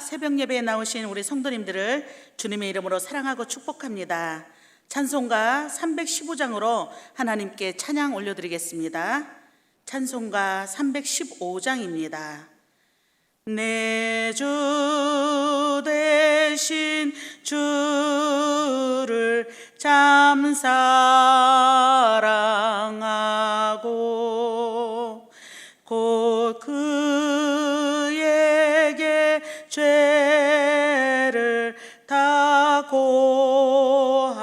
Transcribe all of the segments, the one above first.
새벽 예배에 나오신 우리 성도님들을 주님의 이름으로 사랑하고 축복합니다. 찬송가 315장으로 하나님께 찬양 올려드리겠습니다. 찬송가 315장입니다. 내 주 대신 주를 참 사랑하고 곧 그에게 죄를 다 고합니다.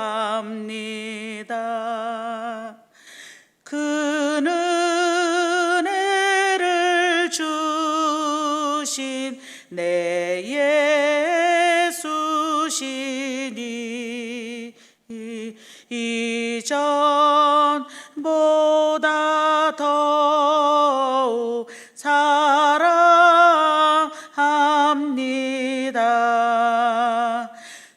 그는 은혜를 주신 내 예수시니 이전보다 더욱 사랑합니다.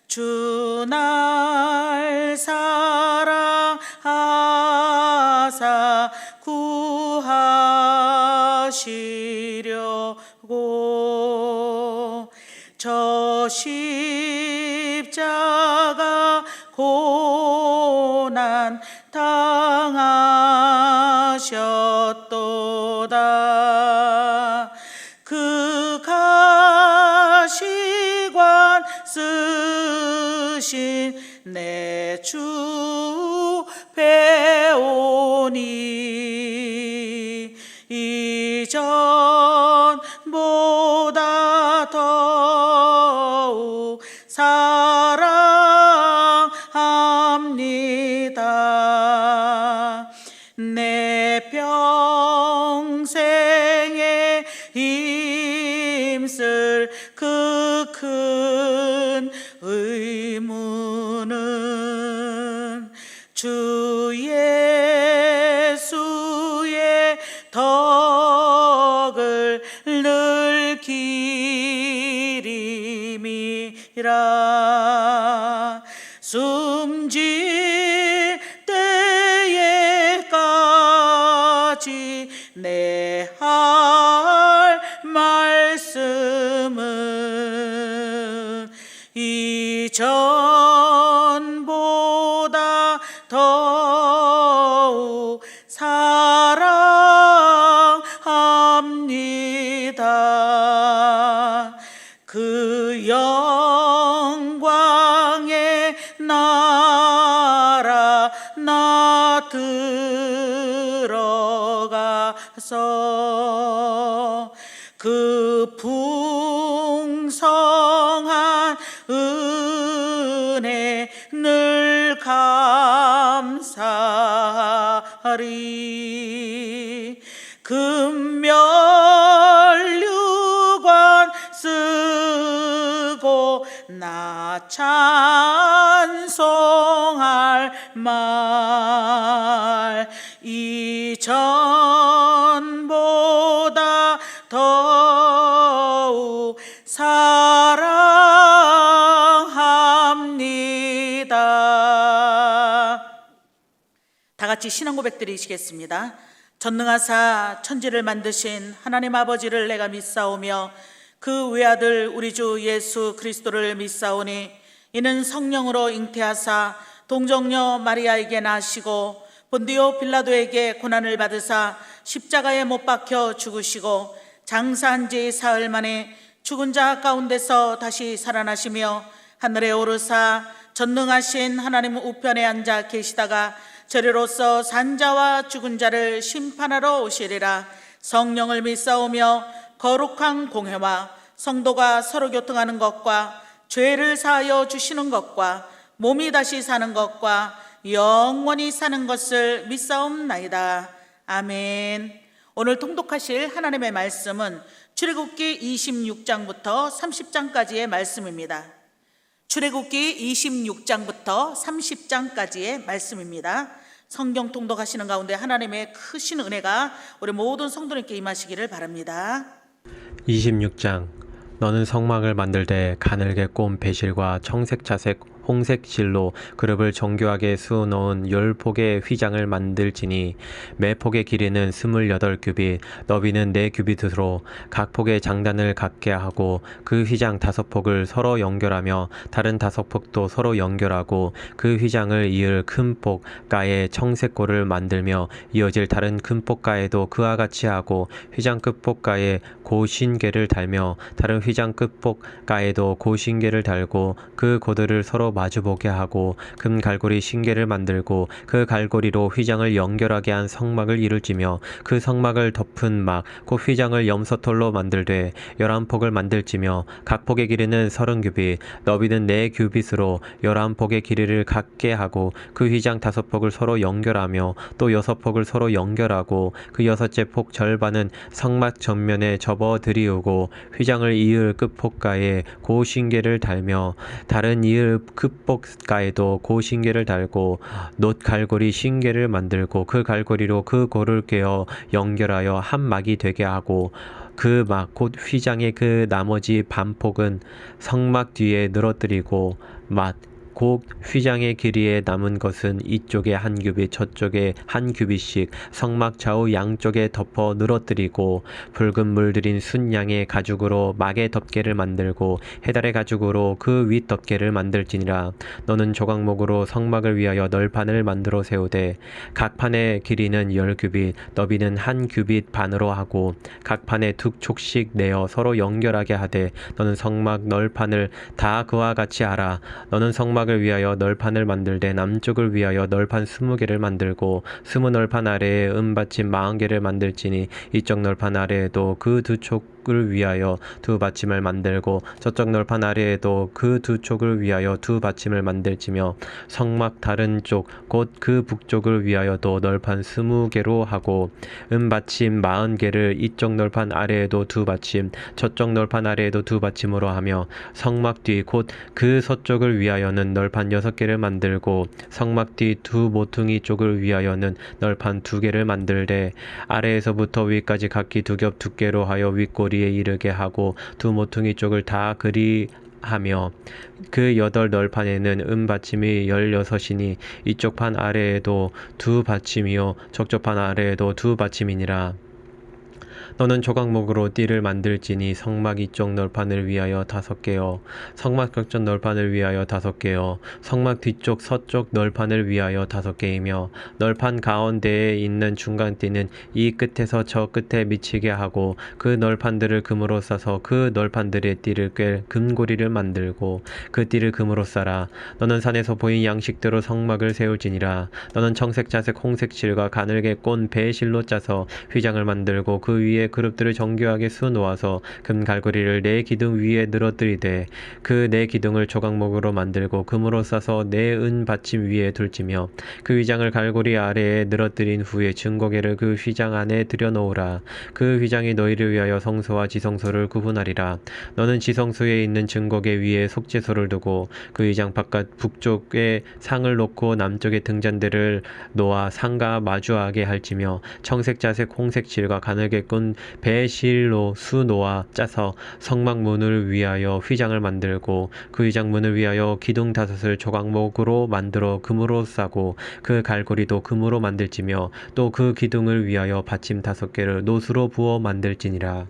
주 날 사랑하사 구하시려고 저 십자가 고난 당하셨도다. 그 가시관 쓰신 내 주 배우니 이전보다 더욱 사랑합니다. 내 평생에 힘쓸 그 큰 의무는 주 예수의 덕을 늘 기림이라. 숨질 때에까지 내 할 말씀은 이전보다 더욱 사랑합니다. 그 영광의 나라 나 들어가서 그 풍성한 은혜 늘 감사하리. 금면류관 쓰고 나 찬송할 말 이전보다 더욱 사랑합니다. 다 같이 신앙 고백 드리시겠습니다. 전능하사 천지를 만드신 하나님 아버지를 내가 믿사오며 그 외아들 우리 주 예수 그리스도를 믿사오니 이는 성령으로 잉태하사 동정녀 마리아에게 나시고 본디오 빌라도에게 고난을 받으사 십자가에 못 박혀 죽으시고 장사한 지 사흘 만에 죽은 자 가운데서 다시 살아나시며 하늘에 오르사 전능하신 하나님 우편에 앉아 계시다가 저리로서 산자와 죽은 자를 심판하러 오시리라. 성령을 믿사오며 거룩한 공회와 성도가 서로 교통하는 것과 죄를 사하여 주시는 것과 몸이 다시 사는 것과 영원히 사는 것을 믿사옵나이다. 아멘. 오늘 통독하실 하나님의 말씀은 출애굽기 26장부터 30장까지의 말씀입니다. 출애굽기 26장부터 30장까지의 말씀입니다. 성경 통독하시는 가운데 하나님의 크신 은혜가 우리 모든 성도님께 임하시기를 바랍니다. 26장. 너는 성막을 만들 때 가늘게 꼰 배실과 청색 자색 홍색 실로 그룹을 정교하게 수놓은 10폭의 휘장을 만들지니 매 폭의 길이는 28규빗, 너비는 4규빗으로 각 폭의 장단을 갖게 하고 그 휘장 5폭을 서로 연결하며 다른 5폭도 서로 연결하고 그 휘장을 이을 큰 폭 가에 청색골을 만들며 이어질 다른 큰 폭 가에도 그와 같이 하고 휘장 끝폭 가에 고신계를 달며 다른 휘장 끝폭 가에도 고신계를 달고 그 고들을 서로 마주보게 하고 금 갈고리 신계를 만들고 그 갈고리로 휘장을 연결하게 한 성막을 이룰지며 그 성막을 덮은 막 곧 휘장을 염소털로 만들되 11폭을 만들지며 각 폭의 길이는 30규빗, 너비는 4규빗으로 11폭의 길이를 갖게 하고 그 휘장 5폭을 서로 연결하며 또 6폭을 서로 연결하고 그 6째 폭 절반은 성막 전면에 접어 들이우고 휘장을 이을 끝폭가에 고신계를 달며 다른 이을 끝폭가에도 고신계를 달고 놋 갈고리 신계를 만들고 그 갈고리로 그 골을 꿰어 연결하여 한 막이 되게 하고 그 막 곧 휘장의 그 나머지 반폭은 성막 뒤에 늘어뜨리고 곧 휘장의 길이에 남은 것은 이쪽에 1규빗 저쪽에 1규빗씩 성막 좌우 양쪽에 덮어 늘어뜨리고 붉은 물들인 순양의 가죽으로 막의 덮개를 만들고 해달의 가죽으로 그 윗 덮개를 만들지니라. 너는 조각목으로 성막을 위하여 널판을 만들어 세우되 각 판의 길이는 10규빗, 너비는 1규빗 반으로 하고 각 판에 2촉씩 내어 서로 연결하게 하되 너는 성막 널판을 다 그와 같이 하라. 너는 성막을 위하여 널판을 만들되 남쪽을 위하여 널판 20개를 만들고 20널판 아래에 은받침 40개를 만들지니 이쪽 널판 아래에도 그 2촉을 위하여 2받침을 만들고 저쪽 널판 아래에도 그 2촉을 위하여 2받침을 만들지며 성막 다른 쪽 곧 그 북쪽을 위하여도 널판 20개로 하고 은받침 40개를 이쪽 널판 아래에도 2받침 저쪽 널판 아래에도 2받침으로 하며 성막 뒤 곧 그 서쪽을 위하여는 널판 6개를 만들고 성막 뒤 2 모퉁이 쪽을 위하여는 널판 2개를 만들되 아래에서부터 위까지 각기 2겹 두께로 하여 윗꼬리에 이르게 하고 2 모퉁이 쪽을 다 그리하며 그 8널판에는 은받침이 16이니 이쪽 판 아래에도 2받침이요 저쪽 판 아래에도 2받침이니라. 너는 조각목으로 띠를 만들지니 성막 이쪽 널판을 위하여 5개요 성막 격전 널판을 위하여 5개요 성막 뒤쪽 서쪽 널판을 위하여 5개이며 널판 가운데에 있는 중간띠는 이 끝에서 저 끝에 미치게 하고 그 널판들을 금으로 싸서 그 널판들의 띠를 꿰 금고리를 만들고 그 띠를 금으로 싸라. 너는 산에서 보인 양식대로 성막을 세울지니라. 너는 청색 자색 홍색 실과 가늘게 꼰 배실로 짜서 휘장을 만들고 그 위에 그룹들을 정교하게 수놓아서 금 갈고리를 4기둥 위에 늘어뜨리되 그 4기둥을 조각목으로 만들고 금으로 싸서 4은 받침 위에 둘지며 그 휘장을 갈고리 아래에 늘어뜨린 후에 증거계를 그 휘장 안에 들여놓으라. 그 휘장이 너희를 위하여 성소와 지성소를 구분하리라. 너는 지성소에 있는 증거계 위에 속죄소를 두고 그 휘장 바깥 북쪽에 상을 놓고 남쪽에 등잔대를 놓아 상과 마주하게 할지며 청색 자색 홍색 실과 가늘게 꾼 배실로 수놓아 짜서 성막 문을 위하여 휘장을 만들고 그 휘장 문을 위하여 기둥 5을 조각목으로 만들어 금으로 싸고 그 갈고리도 금으로 만들지며 또 그 기둥을 위하여 받침 5개를 노수로 부어 만들지니라.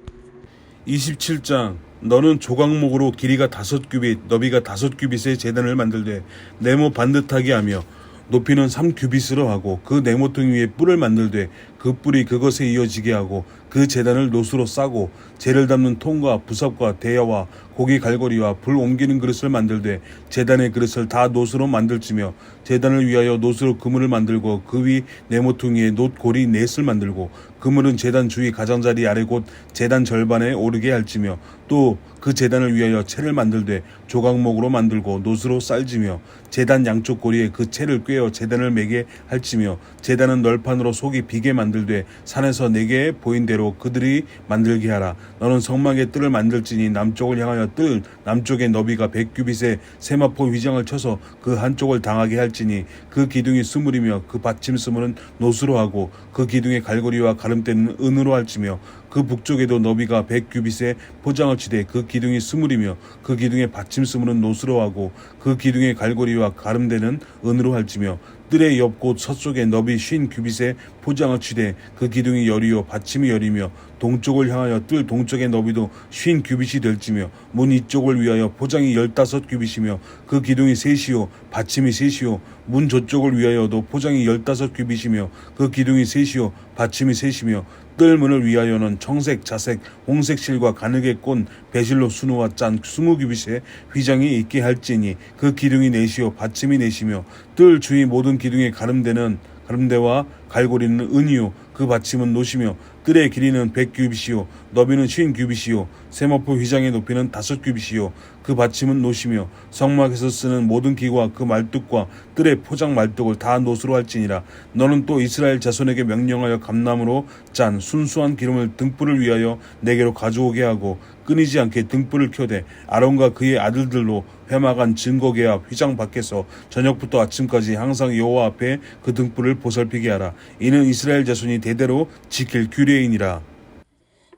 27장 너는 조각목으로 길이가 5규빗 너비가 5규빗의 제단을 만들되 네모 반듯하게 하며 높이는 3규빗으로 하고 그 네모퉁이 위에 뿔을 만들되 그 뿔이 그것에 이어지게 하고 그 제단을 노수로 싸고 재를 담는 통과 부삽과 대야와 고기 갈고리와 불 옮기는 그릇을 만들되 제단의 그릇을 다 노수로 만들지며 제단을 위하여 노수로 그물을 만들고 그 위 네모퉁이에 놋고리 넷을 만들고 그물은 제단 주위 가장자리 아래 곧 제단 절반에 오르게 할지며 또 그 제단을 위하여 채를 만들되 조각목으로 만들고 놋으로 쌀지며 제단 양쪽 고리에 그 채를 꿰어 제단을 매게 할지며 제단은 널판으로 속이 비게 만들되 산에서 내게 보인 대로 그들이 만들게 하라. 너는 성막의 뜰을 만들지니 남쪽을 향하여 뜰 남쪽의 너비가 100규빗의 세마포 휘장을 쳐서 그 한쪽을 당하게 할지니 그 기둥이 20이며 그 받침 20은 노수로 하고 그 기둥의 갈고리와 가름대는 은으로 할지며 그 북쪽에도 너비가 100규빗의 포장을 치되 그 기둥이 스물이며 그 기둥의 받침 스물은 노스로 하고 그 기둥의 갈고리와 가름대는 은으로 할지며 뜰의 옆 곧 서쪽에 너비 50규빗의 포장을 치되 그 기둥이 열이요 받침이 열이며 동쪽을 향하여 뜰 동쪽의 너비도 50규빗이 될지며 문 이쪽을 위하여 포장이 15규빗이며 그 기둥이 셋이요 받침이 셋이요 문 저쪽을 위하여도 포장이 15규빗이며 그 기둥이 셋이요 받침이 셋이며 뜰문을 위하여는 청색, 자색, 홍색 실과 가늘게 꼰 배실로 수놓아 짠 20규빗의 휘장이 있게 할지니 그 기둥이 넷이요 받침이 넷이며 뜰 주위 모든 기둥의 가름대와 갈고리는 은이요 그 받침은 노시며 뜰의 길이는 100규빗이요 너비는 50규빗이요 세마포 휘장의 높이는 5규빗이요 그 받침은 노시며 성막에서 쓰는 모든 기구와 그 말뚝과 뜰의 포장 말뚝을 다 노스로 할지니라. 너는 또 이스라엘 자손에게 명령하여 감나무로 짠 순수한 기름을 등불을 위하여 내게로 가져오게 하고 끊이지 않게 등불을 켜되 아론과 그의 아들들로 회막안 증거계합 휘장 밖에서 저녁부터 아침까지 항상 여호와 앞에 그 등불을 보살피게 하라. 이는 이스라엘 자손이 대대로 지킬 규례이니라.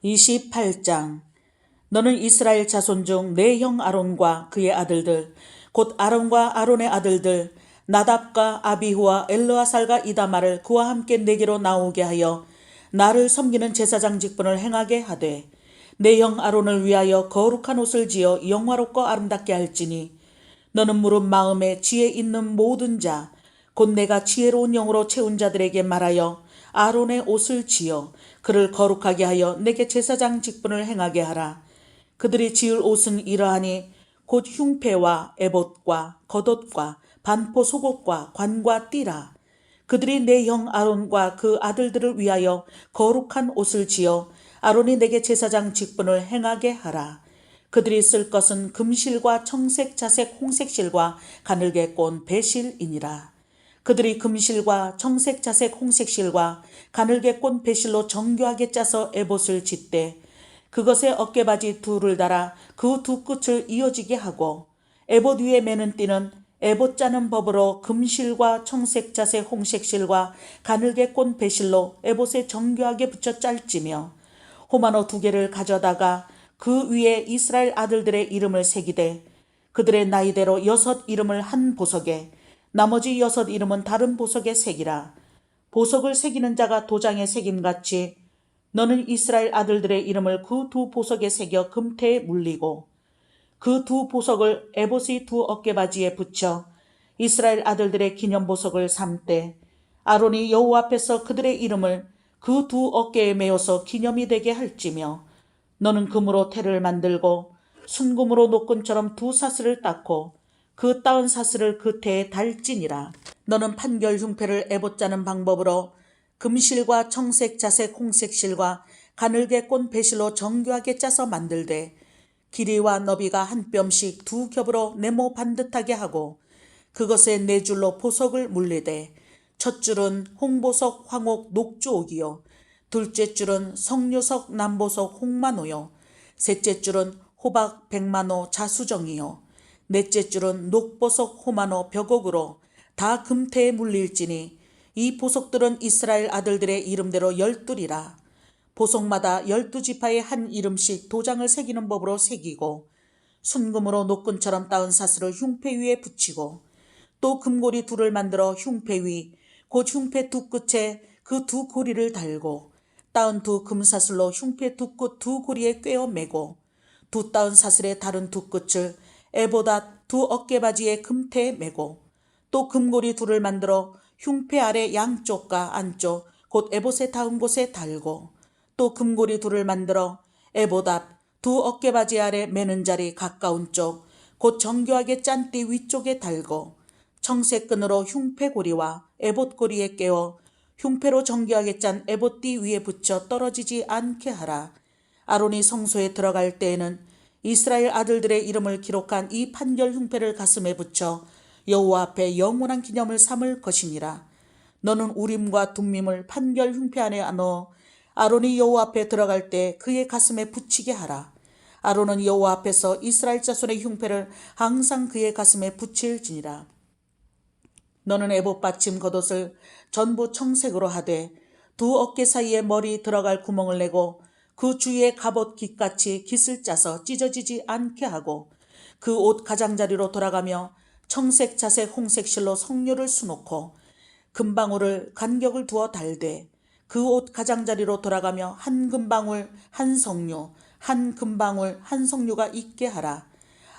28장. 너는 이스라엘 자손 중 내 형 아론과 그의 아들들 곧 아론과 아론의 아들들 나답과 아비후와 엘르아살과 이다말을 그와 함께 내게로 나오게 하여 나를 섬기는 제사장 직분을 행하게 하되 내 형 아론을 위하여 거룩한 옷을 지어 영화롭고 아름답게 할지니 너는 물은 마음에 지혜 있는 모든 자 곧 내가 지혜로운 영으로 채운 자들에게 말하여 아론의 옷을 지어 그를 거룩하게 하여 내게 제사장 직분을 행하게 하라. 그들이 지을 옷은 이러하니 곧 흉패와 에봇과 겉옷과 반포 속옷과 관과 띠라. 그들이 내 형 아론과 그 아들들을 위하여 거룩한 옷을 지어 아론이 내게 제사장 직분을 행하게 하라. 그들이 쓸 것은 금실과 청색, 자색, 홍색 실과 가늘게 꼰 배실이니라. 그들이 금실과 청색, 자색, 홍색 실과 가늘게 꼰 배실로 정교하게 짜서 에봇을 짓되 그것에 어깨바지 둘을 달아 그 두 끝을 이어지게 하고 에봇 위에 매는 띠는 에봇 짜는 법으로 금실과 청색, 자색, 홍색 실과 가늘게 꼰 배실로 에봇에 정교하게 붙여 짤지며 호마노 2개를 가져다가 그 위에 이스라엘 아들들의 이름을 새기되 그들의 나이대로 6 이름을 한 보석에 나머지 6 이름은 다른 보석에 새기라. 보석을 새기는 자가 도장에 새김같이 너는 이스라엘 아들들의 이름을 그 2 보석에 새겨 금태에 물리고 그 2 보석을 에봇의 2 어깨바지에 붙여 이스라엘 아들들의 기념보석을 삼되 아론이 여호와 앞에서 그들의 이름을 그 2 어깨에 메어서 기념이 되게 할지며 너는 금으로 태를 만들고 순금으로 노끈처럼 2 사슬을 닦고 그 따은 사슬을 그 태에 달지니라. 너는 판결 흉패를 에봇 짜는 방법으로 금실과 청색, 자색, 홍색 실과 가늘게 꼰 배실로 정교하게 짜서 만들되 길이와 너비가 한 뼘씩 2 겹으로 네모 반듯하게 하고 그것에 4줄로 보석을 물리되 첫 줄은 홍보석, 황옥, 녹주옥이요 둘째 줄은 석류석, 남보석, 홍마노요 셋째 줄은 호박, 백마노, 자수정이요 넷째 줄은 녹보석, 호마노, 벽옥으로 다 금태에 물릴지니 이 보석들은 이스라엘 아들들의 이름대로 12이라. 보석마다 12지파의 한 이름씩 도장을 새기는 법으로 새기고 순금으로 노끈처럼 따은 사슬을 흉패 위에 붙이고 또 금고리 2를 만들어 흉패 위 곧 흉패 2 끝에 그 2 고리를 달고 따은 2 금사슬로 흉패 2 끝 2 고리에 꿰어 매고 2 따은 사슬의 다른 2 끝을 에보다 2 어깨바지에 금태에 매고 또 금고리 2를 만들어 흉패 아래 양쪽과 안쪽 곧 에봇에 닿은 곳에 달고 또 금고리 2를 만들어 에봇 앞 2 어깨바지 아래 매는 자리 가까운 쪽 곧 정교하게 짠 띠 위쪽에 달고 청색 끈으로 흉패고리와 에봇고리에 깨워 흉패로 정교하게 짠 에봇띠 위에 붙여 떨어지지 않게 하라. 아론이 성소에 들어갈 때에는 이스라엘 아들들의 이름을 기록한 이 판결 흉패를 가슴에 붙여 여호와 앞에 영원한 기념을 삼을 것이니라. 너는 우림과 둠밈을 판결 흉패 안에 넣어 아론이 여호와 앞에 들어갈 때 그의 가슴에 붙이게 하라. 아론은 여호와 앞에서 이스라엘 자손의 흉패를 항상 그의 가슴에 붙일지니라. 너는 에봇 받침 겉옷을 전부 청색으로 하되 2 어깨 사이에 머리 들어갈 구멍을 내고 그 주위에 갑옷 깃같이 깃을 짜서 찢어지지 않게 하고 그 옷 가장자리로 돌아가며 청색, 자색, 홍색 실로 성료를 수놓고 금방울을 간격을 두어 달되 그 옷 가장자리로 돌아가며 한 금방울 한 성류 한 금방울 한 성류가 있게 하라.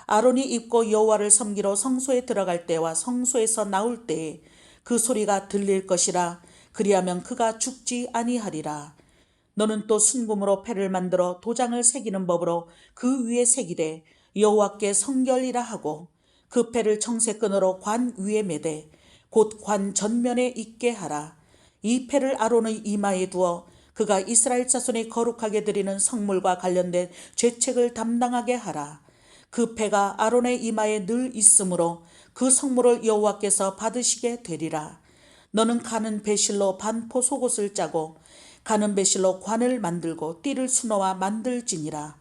아론이 입고 여호와를 섬기러 성소에 들어갈 때와 성소에서 나올 때에 그 소리가 들릴 것이라. 그리하면 그가 죽지 아니하리라. 너는 또 순금으로 패를 만들어 도장을 새기는 법으로 그 위에 새기되 여호와께 성결이라 하고 그 패를 청색끈으로 관 위에 매되 곧 관 전면에 있게 하라. 이 패를 아론의 이마에 두어 그가 이스라엘 자손이 거룩하게 드리는 성물과 관련된 죄책을 담당하게 하라. 그 패가 아론의 이마에 늘 있으므로 그 성물을 여호와께서 받으시게 되리라. 너는 가는 배실로 반포 속옷을 짜고 가는 배실로 관을 만들고 띠를 수놓아 만들지니라.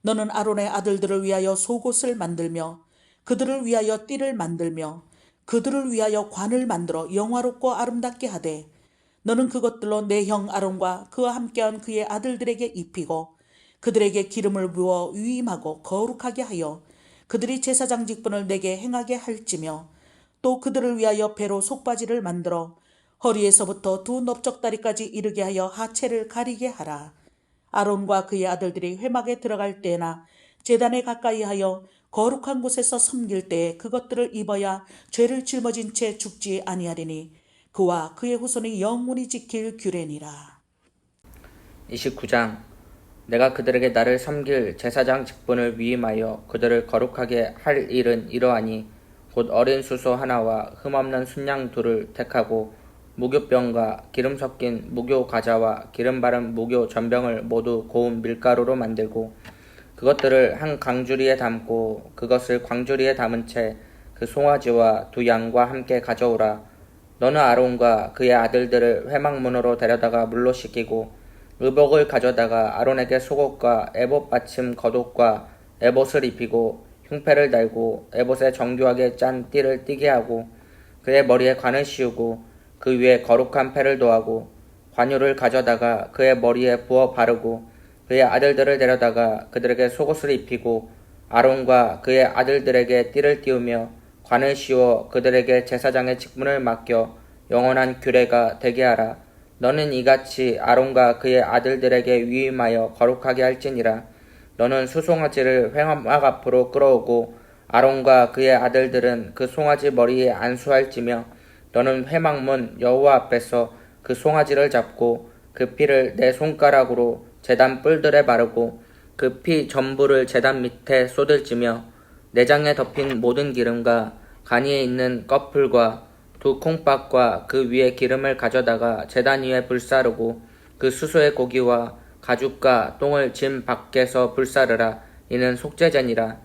너는 아론의 아들들을 위하여 속옷을 만들며 그들을 위하여 띠를 만들며 그들을 위하여 관을 만들어 영화롭고 아름답게 하되 너는 그것들로 내 형 아론과 그와 함께한 그의 아들들에게 입히고 그들에게 기름을 부어 위임하고 거룩하게 하여 그들이 제사장 직분을 내게 행하게 할지며 또 그들을 위하여 배로 속바지를 만들어 허리에서부터 두 넓적다리까지 이르게 하여 하체를 가리게 하라. 아론과 그의 아들들이 회막에 들어갈 때나 제단에 가까이 하여 거룩한 곳에서 섬길 때에 그것들을 입어야 죄를 짊어진 채 죽지 아니하리니 그와 그의 후손이 영원히 지킬 규례니라. 29장 내가 그들에게 나를 섬길 제사장 직분을 위임하여 그들을 거룩하게 할 일은 이러하니 곧 어린 수소 하나와 흠없는 순양 둘을 택하고 무교병과 기름 섞인 무교 과자와 기름 바른 무교 전병을 모두 고운 밀가루로 만들고 그것들을 한 강주리에 담고 그것을 광주리에 담은 채 그 송아지와 두 양과 함께 가져오라. 너는 아론과 그의 아들들을 회막문으로 데려다가 물로 씻기고 의복을 가져다가 아론에게 속옷과 에봇 받침 겉옷과 에봇을 입히고 흉패를 달고 에봇에 정교하게 짠 띠를 띠게 하고 그의 머리에 관을 씌우고 그 위에 거룩한 패를 도하고 관유를 가져다가 그의 머리에 부어 바르고 그의 아들들을 데려다가 그들에게 속옷을 입히고 아론과 그의 아들들에게 띠를 띄우며 관을 씌워 그들에게 제사장의 직분을 맡겨 영원한 규례가 되게 하라. 너는 이같이 아론과 그의 아들들에게 위임하여 거룩하게 할지니라. 너는 수송아지를 회막 앞으로 끌어오고 아론과 그의 아들들은 그 송아지 머리에 안수할지며 너는 회막문 여호와 앞에서 그 송아지를 잡고 그 피를 내 손가락으로 제단 뿔들에 바르고 그 피 전부를 제단 밑에 쏟을지며 내장에 덮인 모든 기름과 간 위에 있는 꺼풀과 두 콩밥과 그 위에 기름을 가져다가 제단 위에 불사르고 그 수소의 고기와 가죽과 똥을 짐 밖에서 불사르라. 이는 속죄제니라.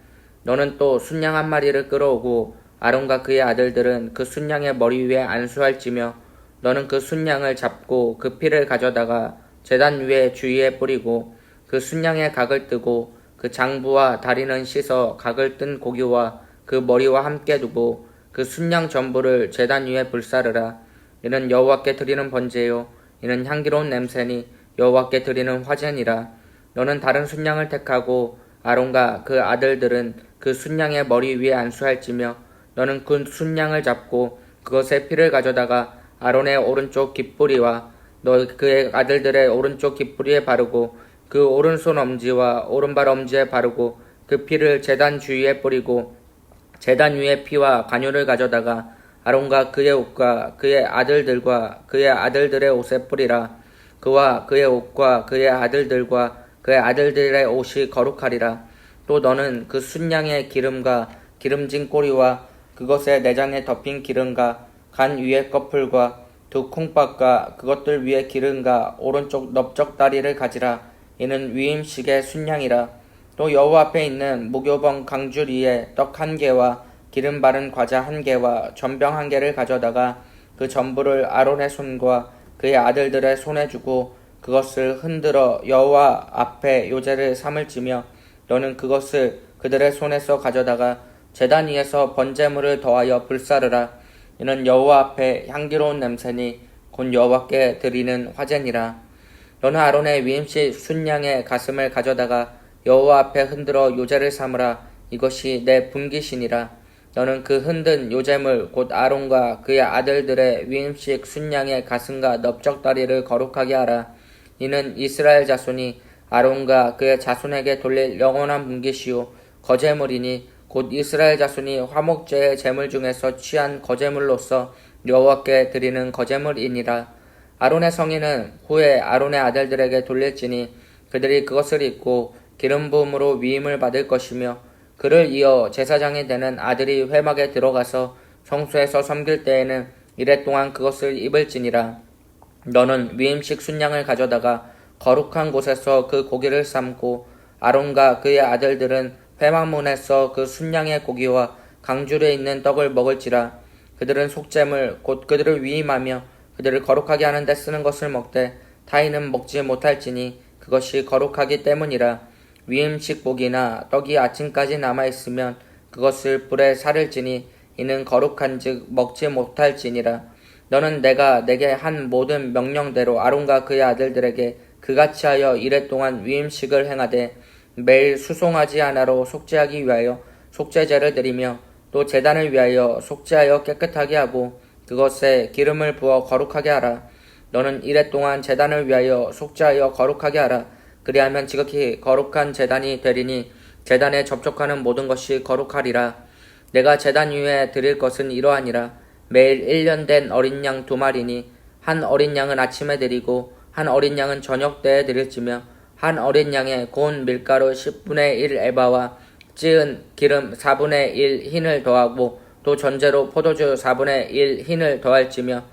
너는 또 순양 한 마리를 끌어오고 아론과 그의 아들들은 그 순양의 머리 위에 안수할지며 너는 그 순양을 잡고 그 피를 가져다가 제단 위에 주위에 뿌리고 그 순양의 각을 뜨고 그 장부와 다리는 씻어 각을 뜬 고기와 그 머리와 함께 두고 그 순양 전부를 제단 위에 불사르라. 이는 여호와께 드리는 번제요 이는 향기로운 냄새니 여호와께 드리는 화제니라. 너는 다른 순양을 택하고 아론과 그 아들들은 그 순양의 머리 위에 안수할지며 너는 그 순양을 잡고 그것의 피를 가져다가 아론의 오른쪽 깃뿌리와 너 그의 아들들의 오른쪽 깃뿌리에 바르고 그 오른손 엄지와 오른발 엄지에 바르고 그 피를 제단 주위에 뿌리고 제단 위에 피와 관유를 가져다가 아론과 그의 옷과 그의 아들들과 그의 아들들의 옷에 뿌리라. 그와 그의 옷과 그의 아들들과 그의 아들들의 옷이 거룩하리라. 또 너는 그 순양의 기름과 기름진 꼬리와 그것의 내장에 덮인 기름과 간 위의 꺼풀과 두 콩밥과 그것들 위에 기름과 오른쪽 넓적다리를 가지라. 이는 위임식의 순양이라. 또 여호와 앞에 있는 무교병 강주리에 떡 한 개와 기름 바른 과자 한 개와 전병 한 개를 가져다가 그 전부를 아론의 손과 그의 아들들의 손에 주고 그것을 흔들어 여호와 앞에 요제를 삼을지며 너는 그것을 그들의 손에서 가져다가 제단 위에서 번제물을 더하여 불사르라. 이는 여호와 앞에 향기로운 냄새니 곧 여호와께 드리는 화제니라. 너는 아론의 위임식 순양의 가슴을 가져다가 여호와 앞에 흔들어 요제를 삼으라. 이것이 내 분깃이니라. 너는 그 흔든 요제물 곧 아론과 그의 아들들의 위임식 순양의 가슴과 넓적다리를 거룩하게 하라. 이는 이스라엘 자손이 아론과 그의 자손에게 돌릴 영원한 분깃이요 거제물이니 곧 이스라엘 자손이 화목제의 제물 중에서 취한 거제물로서 여호와께 드리는 거제물이니라. 아론의 성인은 후에 아론의 아들들에게 돌릴지니 그들이 그것을 입고 기름 부음으로 위임을 받을 것이며 그를 이어 제사장이 되는 아들이 회막에 들어가서 성소에서 섬길 때에는 이래 동안 그것을 입을지니라. 너는 위임식 순양을 가져다가 거룩한 곳에서 그 고기를 삶고 아론과 그의 아들들은 회막문에서 그 순양의 고기와 강줄에 있는 떡을 먹을지라. 그들은 속죄물 곧 그들을 위임하며 그들을 거룩하게 하는 데 쓰는 것을 먹되 타인은 먹지 못할지니 그것이 거룩하기 때문이라. 위임식 고기나 떡이 아침까지 남아있으면 그것을 불에 사를지니 이는 거룩한즉 먹지 못할지니라. 너는 내가 내게 한 모든 명령대로 아론과 그의 아들들에게 그같이 하여 이래 동안 위임식을 행하되 매일 수송아지 하나로 속죄하기 위하여 속죄제를 드리며 또 제단을 위하여 속죄하여 깨끗하게 하고 그것에 기름을 부어 거룩하게 하라. 너는 이래 동안 제단을 위하여 속죄하여 거룩하게 하라. 그리하면 지극히 거룩한 제단이 되리니 제단에 접촉하는 모든 것이 거룩하리라. 내가 제단 위에 드릴 것은 이러하니라. 매일 1년 된 어린 양 2마리니 한 어린 양은 아침에 드리고 한 어린 양은 저녁 때에 드릴지며 한 어린 양에 고운 밀가루 10분의 1 에바와 찌은 기름 4분의 1 흰을 더하고 또 전제로 포도주 4분의 1 흰을 더할지며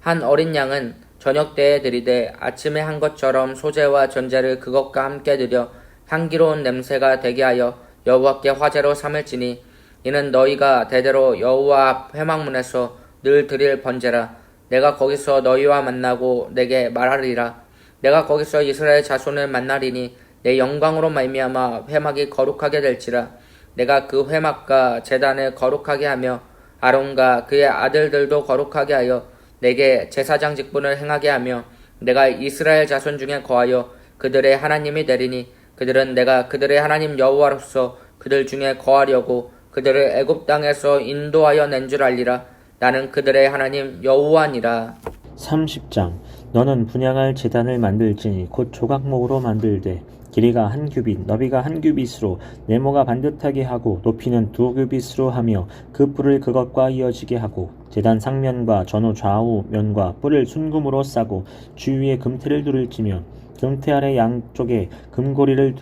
한 어린 양은 저녁 때에 드리되 아침에 한 것처럼 소제와 전제를 그것과 함께 드려 향기로운 냄새가 되게 하여 여호와께 화제로 삼을지니 이는 너희가 대대로 여호와 앞 회막문에서 늘 드릴 번제라. 내가 거기서 너희와 만나고 내게 말하리라. 내가 거기서 이스라엘 자손을 만나리니 내 영광으로 말미암아 회막이 거룩하게 될지라. 내가 그 회막과 제단을 거룩하게 하며 아론과 그의 아들들도 거룩하게 하여 내게 제사장 직분을 행하게 하며 내가 이스라엘 자손 중에 거하여 그들의 하나님이 되리니 그들은 내가 그들의 하나님 여호와로서 그들 중에 거하려고 그들을 애굽 땅에서 인도하여 낸 줄 알리라. 나는 그들의 하나님 여호와니라. 30장 너는 분향할 제단을 만들지니 곧 조각목으로 만들되 길이가 1규빗 너비가 1규빗으로 네모가 반듯하게 하고 높이는 2규빗으로 하며 그 뿔을 그것과 이어지게 하고 제단 상면과 전후 좌우 면과 뿔을 순금으로 싸고 주위에 금태를 두를지며 금태 아래 양쪽에 금고리를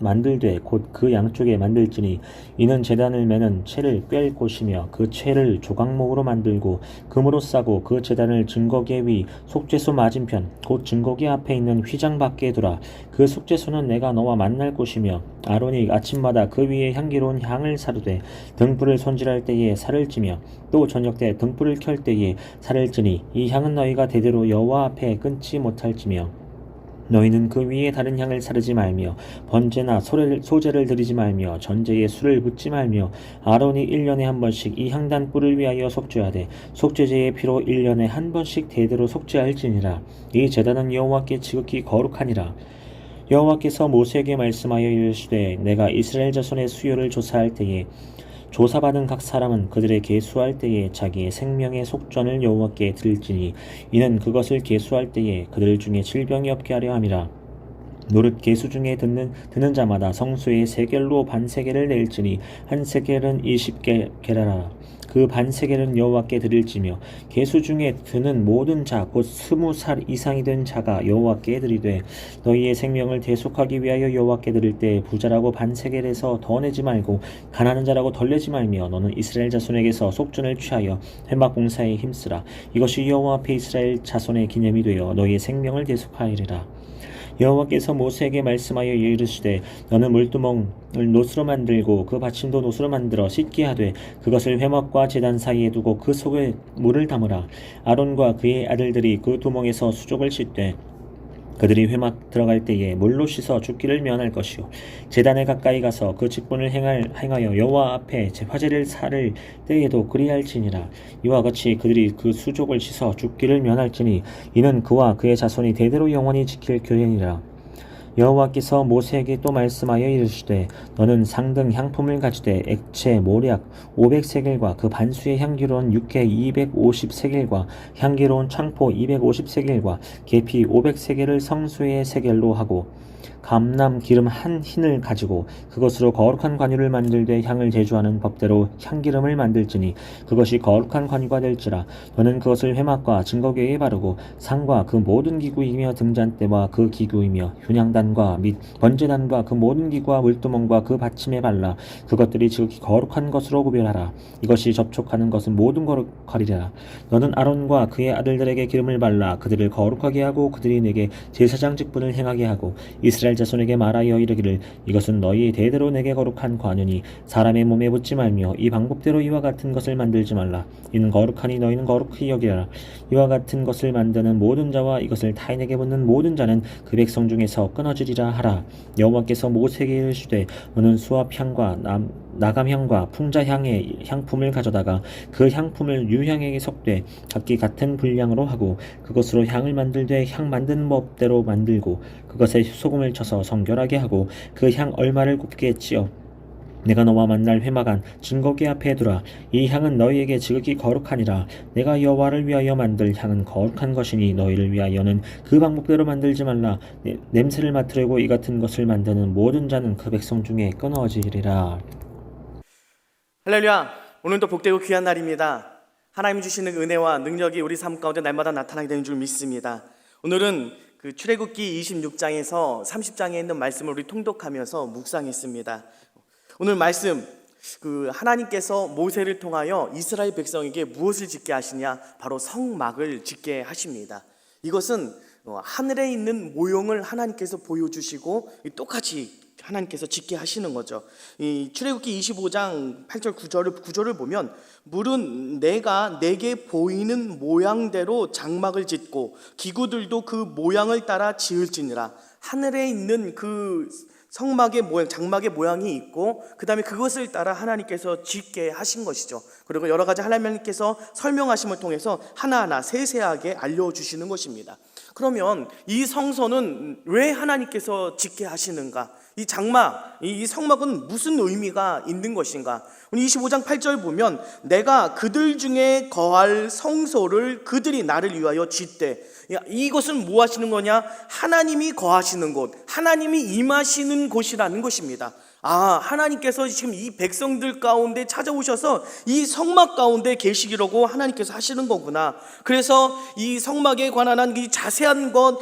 만들되 곧 그 양쪽에 만들지니 이는 제단을 매는 채를 뺄 곳이며 그 채를 조각목으로 만들고 금으로 싸고 그 제단을 증거계 위 속죄소 맞은편 곧 증거계 앞에 있는 휘장 밖에 두라. 그 속죄소는 내가 너와 만날 곳이며 아론이 아침마다 그 위에 향기로운 향을 사르되 등불을 손질할 때에 살을 찌며 또 저녁 때 등불을 켤 때에 살을 찌니 이 향은 너희가 대대로 여호와 앞에 끊지 못할지며 너희는 그 위에 다른 향을 사르지 말며 번제나 소제를 드리지 말며 전제에 술을 붓지 말며 아론이 1년에 한 번씩 이 향단 뿔을 위하여 속죄하되 속죄제의 피로 1년에 한 번씩 대대로 속죄할지니라. 이 제단은 여호와께 지극히 거룩하니라. 여호와께서 모세에게 말씀하여 이르시되 내가 이스라엘 자손의 수요를 조사할 때에 조사받은 각 사람은 그들의 계수할 때에 자기의 생명의 속전을 여호와께 드릴지니 이는 그것을 계수할 때에 그들 중에 질병이 없게 하려 함이라. 노릇 계수 중에 드는 자마다 성소에 세겔로 반세겔을 낼지니 한 세겔은 20게라라. 그 반세겔은 여호와께 드릴지며 계수 중에 드는 모든 자 곧 20살 이상이 된 자가 여호와께 드리되 너희의 생명을 대속하기 위하여 여호와께 드릴 때 부자라고 반세겔에서 더 내지 말고 가난한 자라고 덜 내지 말며 너는 이스라엘 자손에게서 속전을 취하여 회막 공사에 힘쓰라. 이것이 여호와 앞에 이스라엘 자손의 기념이 되어 너희의 생명을 대속하리라. 여호와께서 모세에게 말씀하여 이르시되 너는 물두멍을 노스로 만들고 그 받침도 노스로 만들어 씻게 하되 그것을 회막과 제단 사이에 두고 그 속에 물을 담으라. 아론과 그의 아들들이 그 두멍에서 수족을 씻되 그들이 회막 들어갈 때에 물로 씻어 죽기를 면할 것이요 제단에 가까이 가서 그 직분을 행하여 여호와 앞에 화제를 살을 때에도 그리할지니라. 이와 같이 그들이 그 수족을 씻어 죽기를 면할지니 이는 그와 그의 자손이 대대로 영원히 지킬 규례니라. 여호와께서 모세에게 또 말씀하여 이르시되 너는 상등 향품을 가지되 액체 모략 500세겔과 그 반수의 향기로운 육회 250세겔과 향기로운 창포 250세겔과 계피 500세겔을 성수의 세겔로 하고 감람 기름 한 흰을 가지고 그것으로 거룩한 관유를 만들되 향을 제조하는 법대로 향기름을 만들지니 그것이 거룩한 관유가 될지라. 너는 그것을 회막과 증거궤에 바르고 상과 그 모든 기구이며 등잔대와 그 기구이며 휴냥단과 및 번제단과 그 모든 기구와 물두멍과 그 받침에 발라 그것들이 지극히 거룩한 것으로 구별하라. 이것이 접촉하는 것은 모든 거룩하리라. 너는 아론과 그의 아들들에게 기름을 발라 그들을 거룩하게 하고 그들이 내게 제사장 직분을 행하게 하고 이스라엘 자손에게 말하여 이르기를 이것은 너희 대대로 내게 거룩한 관유니 사람의 몸에 붙지 말며 이 방법대로 이와 같은 것을 만들지 말라. 이는 거룩하니 너희는 거룩히 여기라. 이와 같은 것을 만드는 모든 자와 이것을 타인에게 붙는 모든 자는 그 백성 중에서 끊어지리라 하라. 여호와께서 모세에게 이르시되 너는 수압향과 나감향과 풍자향의 향품을 가져다가 그 향품을 유향에게 섞되 각기 같은 분량으로 하고 그것으로 향을 만들되 향 만드는 법대로 만들고 그것에 소금을 쳐서 성결하게 하고 그 향 얼마를 곱게 찌어 내가 너와 만날 회막안 증거궤 앞에 두라. 이 향은 너희에게 지극히 거룩하니라. 내가 여호와를 위하여 만들 향은 거룩한 것이니 너희를 위하여는 그 방법대로 만들지 말라. 냄새를 맡으려고 이 같은 것을 만드는 모든 자는 그 백성 중에 끊어지리라. 할렐루야. 오늘도 복되고 귀한 날입니다. 하나님 주시는 은혜와 능력이 우리 삶 가운데 날마다 나타나게 되는 줄 믿습니다. 오늘은 그 출애굽기 26장에서 30장에 있는 말씀을 우리 통독하면서 묵상했습니다. 오늘 말씀 하나님께서 모세를 통하여 이스라엘 백성에게 무엇을 짓게 하시냐? 바로 성막을 짓게 하십니다. 이것은 하늘에 있는 모형을 하나님께서 보여주시고 똑같이 하나님께서 짓게 하시는 거죠. 이 출애굽기 25장 8절 9절을 보면 물은 내가 내게 보이는 모양대로 장막을 짓고 기구들도 그 모양을 따라 지을지니라. 하늘에 있는 그 성막의 모양, 장막의 모양이 있고 그 다음에 그것을 따라 하나님께서 짓게 하신 것이죠. 그리고 여러 가지 하나님께서 설명하심을 통해서 하나하나 세세하게 알려주시는 것입니다. 그러면 이 성소는 왜 하나님께서 짓게 하시는가? 이 장막, 이 성막은 무슨 의미가 있는 것인가? 25장 8절 보면 내가 그들 중에 거할 성소를 그들이 나를 위하여 짓되, 이것은 뭐 하시는 거냐? 하나님이 거하시는 곳, 하나님이 임하시는 곳이라는 것입니다. 하나님께서 지금 이 백성들 가운데 찾아오셔서 이 성막 가운데 계시기라고 하나님께서 하시는 거구나. 그래서 이 성막에 관한 이 자세한 것,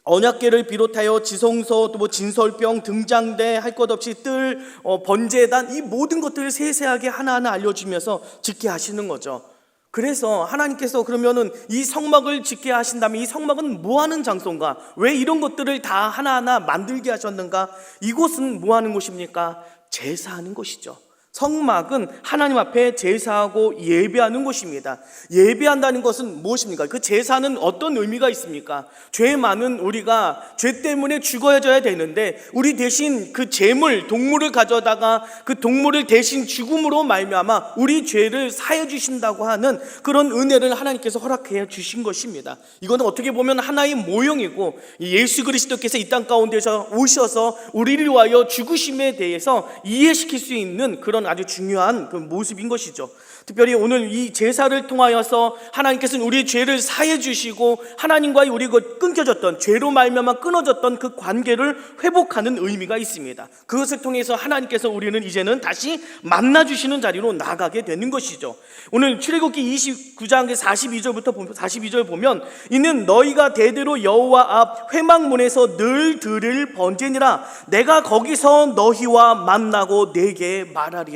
언약궤를 비롯하여 지성소, 또 진설병, 등장대, 할 것 없이 뜰, 번제단, 이 모든 것들을 세세하게 하나하나 알려주면서 짓게 하시는 거죠. 그래서 하나님께서 그러면은 이 성막을 짓게 하신다면 이 성막은 뭐 하는 장소인가? 왜 이런 것들을 다 하나하나 만들게 하셨는가? 이곳은 뭐 하는 곳입니까? 제사하는 곳이죠. 성막은 하나님 앞에 제사하고 예배하는 곳입니다. 예배한다는 것은 무엇입니까? 그 제사는 어떤 의미가 있습니까? 죄 많은 우리가 죄 때문에 죽어져야 되는데 우리 대신 그 제물, 동물을 가져다가 그 동물을 대신 죽음으로 말미암아 우리 죄를 사해 주신다고 하는 그런 은혜를 하나님께서 허락해 주신 것입니다. 이거는 어떻게 보면 하나의 모형이고 예수 그리스도께서 이 땅 가운데서 오셔서 우리를 위하여 죽으심에 대해서 이해시킬 수 있는 그런 아주 중요한 그 모습인 것이죠. 특별히 오늘 이 제사를 통하여서 하나님께서는 우리의 죄를 사해 주시고 하나님과의 우리가 끊겨졌던, 죄로 말미암아 끊어졌던 그 관계를 회복하는 의미가 있습니다. 그것을 통해서 하나님께서 우리는 이제는 다시 만나 주시는 자리로 나가게 되는 것이죠. 오늘 출애굽기 29장 42절 보면 이는 너희가 대대로 여호와 앞 회막문에서 늘 드릴 번제니라. 내가 거기서 너희와 만나고 내게 말하리라.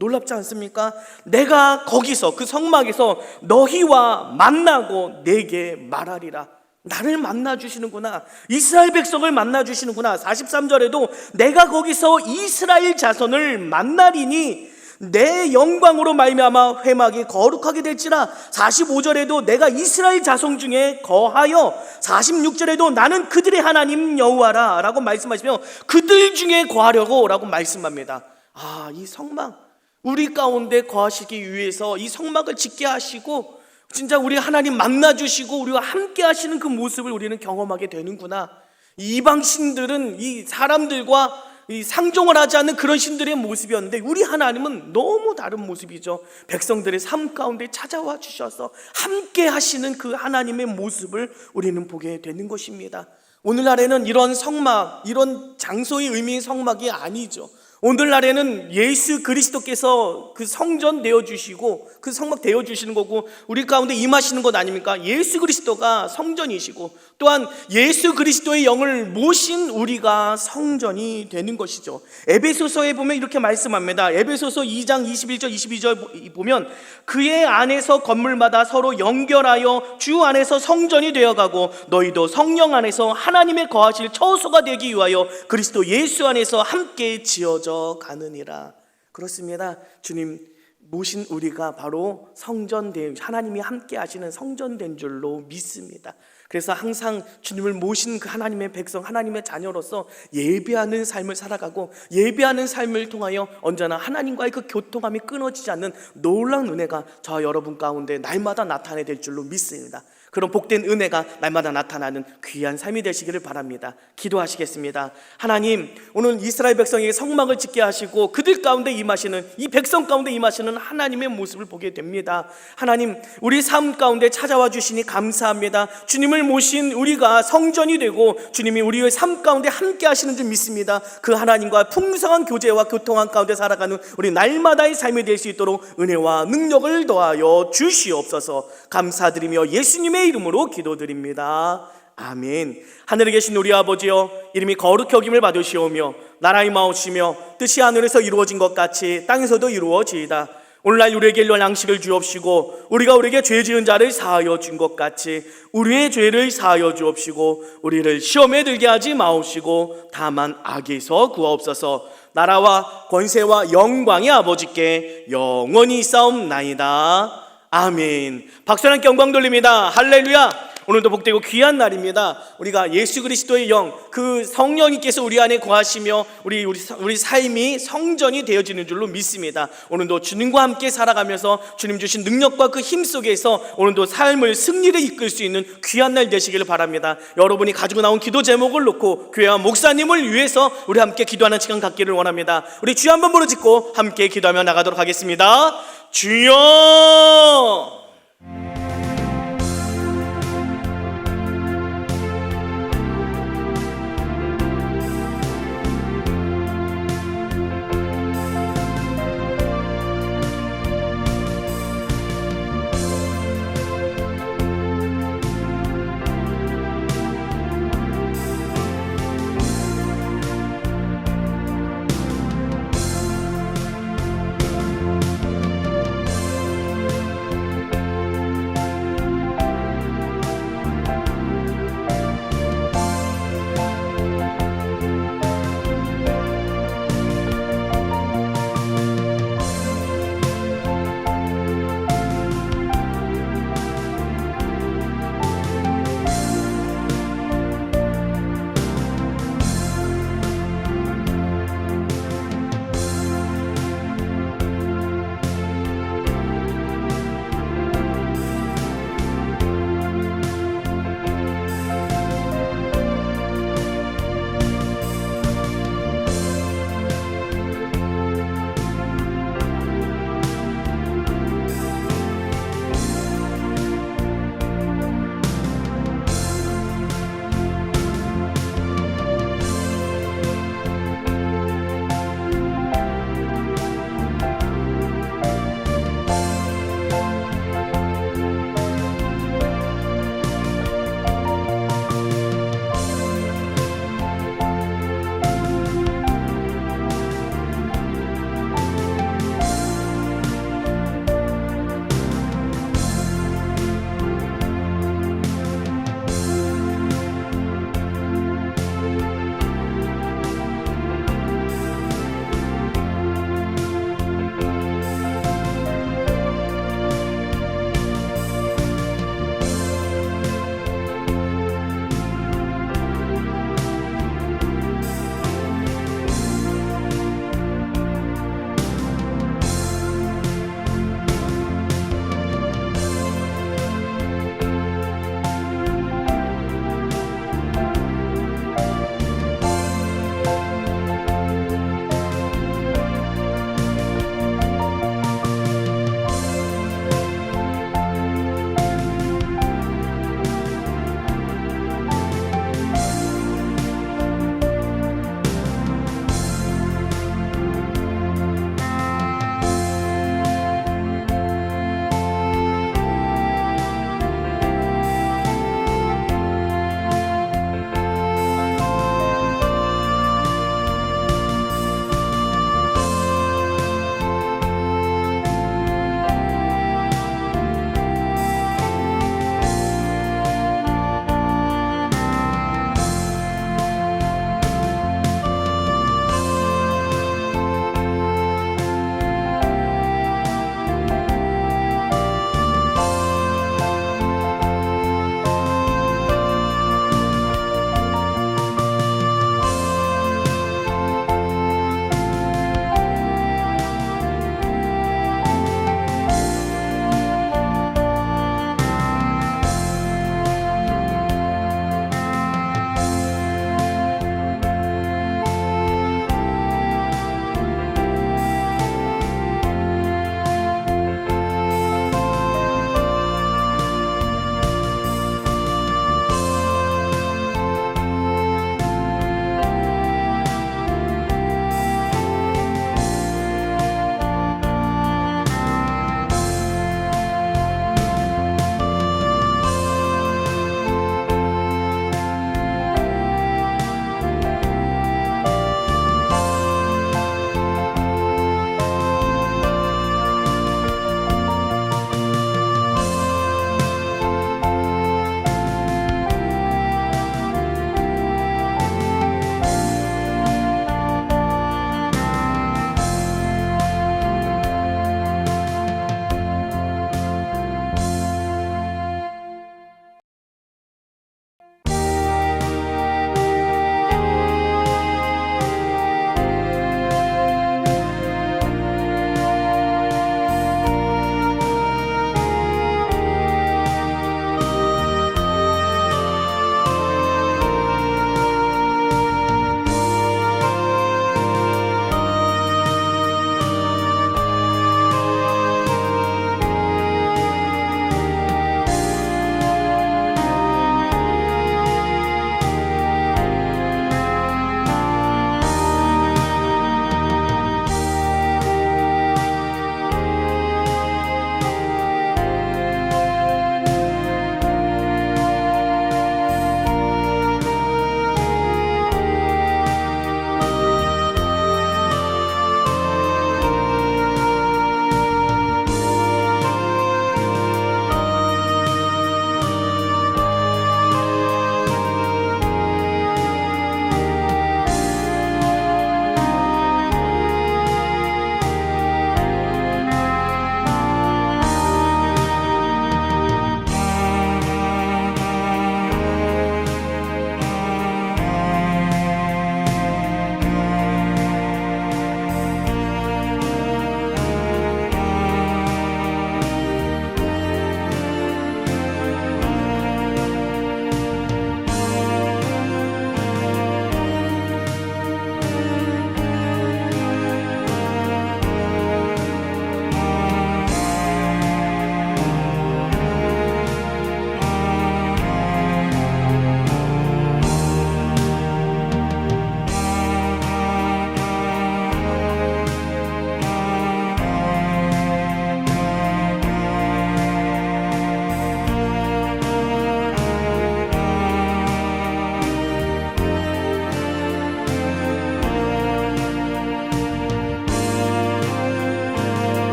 놀랍지 않습니까? 내가 거기서 그 성막에서 너희와 만나고 내게 말하리라. 나를 만나 주시는구나. 이스라엘 백성을 만나 주시는구나. 43절에도 내가 거기서 이스라엘 자손을 만나리니 내 영광으로 말미암아 회막이 거룩하게 될지라. 45절에도 내가 이스라엘 자손 중에 거하여, 46절에도 나는 그들의 하나님 여호와라 라고 말씀하시며 그들 중에 거하려고 라고 말씀합니다. 이 성막, 우리 가운데 거하시기 위해서 이 성막을 짓게 하시고 진짜 우리 하나님 만나주시고 우리와 함께 하시는 그 모습을 우리는 경험하게 되는구나. 이방 신들은 이 사람들과 이 상종을 하지 않는 그런 신들의 모습이었는데 우리 하나님은 너무 다른 모습이죠. 백성들의 삶 가운데 찾아와 주셔서 함께 하시는 그 하나님의 모습을 우리는 보게 되는 것입니다. 오늘날에는 이런 성막, 이런 장소의 의미인 성막이 아니죠. 오늘날에는 예수 그리스도께서 그 성전 되어주시고 그 성막 되어주시는 거고 우리 가운데 임하시는 것 아닙니까? 예수 그리스도가 성전이시고 또한 예수 그리스도의 영을 모신 우리가 성전이 되는 것이죠. 에베소서에 보면 이렇게 말씀합니다. 에베소서 2장 21절 22절 보면 그의 안에서 건물마다 서로 연결하여 주 안에서 성전이 되어가고 너희도 성령 안에서 하나님의 거하실 처소가 되기 위하여 그리스도 예수 안에서 함께 지어져 가느니라. 그렇습니다. 주님 모신 우리가 바로 성전된, 하나님이 함께 하시는 성전된 줄로 믿습니다. 그래서 항상 주님을 모신 그 하나님의 백성, 하나님의 자녀로서 예배하는 삶을 살아가고 예배하는 삶을 통하여 언제나 하나님과의 그 교통함이 끊어지지 않는 놀라운 은혜가 저와 여러분 가운데 날마다 나타나야 될 줄로 믿습니다. 그런 복된 은혜가 날마다 나타나는 귀한 삶이 되시기를 바랍니다. 기도하시겠습니다. 하나님, 오늘 이스라엘 백성에게 성막을 짓게 하시고 그들 가운데 임하시는, 이 백성 가운데 임하시는 하나님의 모습을 보게 됩니다. 하나님, 우리 삶 가운데 찾아와 주시니 감사합니다. 주님을 모신 우리가 성전이 되고 주님이 우리의 삶 가운데 함께 하시는 줄 믿습니다. 그 하나님과 풍성한 교제와 교통한 가운데 살아가는 우리 날마다의 삶이 될 수 있도록 은혜와 능력을 더하여 주시옵소서. 감사드리며 예수님의 이름으로 기도드립니다. 아멘. 하늘에 계신 우리 아버지여, 이름이 거룩히 여김을 받으시오며 나라의 마옵시며 뜻이 하늘에서 이루어진 것 같이 땅에서도 이루어지이다. 오늘날 우리에게 일용할 양식을 주옵시고 우리가 우리에게 죄 지은 자를 사하여 준 것 같이 우리의 죄를 사하여 주옵시고 우리를 시험에 들게 하지 마옵시고 다만 악에서 구하옵소서. 나라와 권세와 영광이 아버지께 영원히 있사옵나이다. 아멘. 박수와 함께 영광 돌립니다. 할렐루야. 오늘도 복되고 귀한 날입니다. 우리가 예수 그리스도의 영, 그 성령님께서 우리 안에 거하시며 우리 삶이 성전이 되어지는 줄로 믿습니다. 오늘도 주님과 함께 살아가면서 주님 주신 능력과 그 힘 속에서 오늘도 삶을 승리를 이끌 수 있는 귀한 날 되시기를 바랍니다. 여러분이 가지고 나온 기도 제목을 놓고 교회와 목사님을 위해서 우리 함께 기도하는 시간 갖기를 원합니다. 우리 주여 한번 부르짖고 함께 기도하며 나가도록 하겠습니다. 주여!